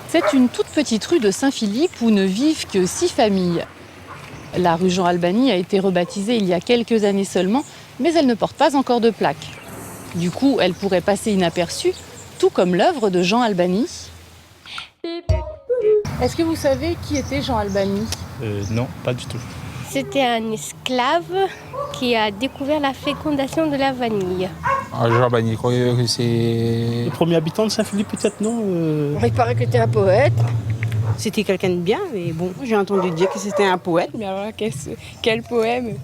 C'est une toute petite rue de Saint-Philippe où ne vivent que 6 familles. La rue Jean Albany a été rebaptisée il y a quelques années seulement, mais elle ne porte pas encore de plaque. Du coup, elle pourrait passer inaperçue, tout comme l'œuvre de Jean Albany. Est-ce que vous savez qui était Jean Albany ? Non, pas du tout. C'était un esclave qui a découvert la fécondation de la vanille. Jean Albany, je crois que c'est... Le premier habitant de Saint-Philippe, peut-être, non Il paraît que c'était un poète. C'était quelqu'un de bien, mais bon, j'ai entendu dire que c'était un poète. Mais alors, quel poème!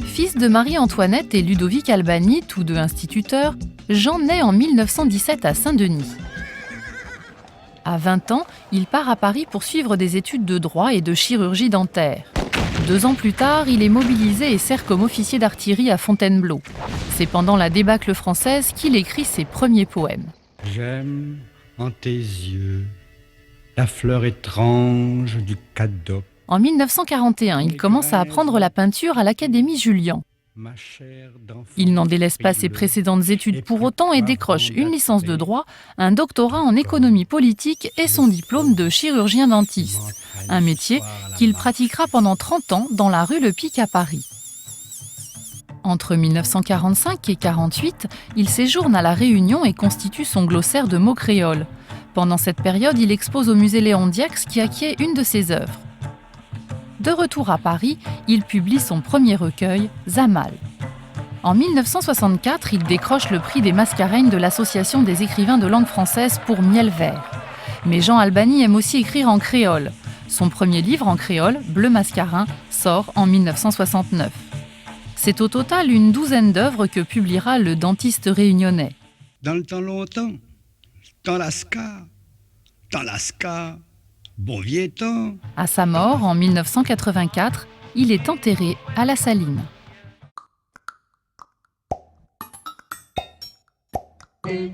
Fils de Marie-Antoinette et Ludovic Albany, tous deux instituteurs, Jean naît en 1917 à Saint-Denis. À 20 ans, il part à Paris pour suivre des études de droit et de chirurgie dentaire. 2 ans plus tard, il est mobilisé et sert comme officier d'artillerie à Fontainebleau. C'est pendant la débâcle française qu'il écrit ses premiers poèmes. J'aime en tes yeux la fleur étrange du Cadoc. En 1941, il commence à apprendre la peinture à l'Académie Julian. Il n'en délaisse pas ses précédentes études pour autant et décroche une licence de droit, un doctorat en économie politique et son diplôme de chirurgien dentiste. Un métier qu'il pratiquera pendant 30 ans dans la rue Le Pic à Paris. Entre 1945 et 1948, il séjourne à La Réunion et constitue son glossaire de mots créoles. Pendant cette période, il expose au musée Léon Diax qui acquiert une de ses œuvres. De retour à Paris, il publie son premier recueil, Zamal. En 1964, il décroche le prix des Mascareignes de l'Association des écrivains de langue française pour Miel vert. Mais Jean Albany aime aussi écrire en créole. Son premier livre en créole, Bleu Mascarin, sort en 1969. C'est au total une 12aine d'œuvres que publiera le dentiste réunionnais. Dans le temps longtemps, dans Lascar, bon vieux temps. À sa mort, en 1984, il est enterré à La Saline. Et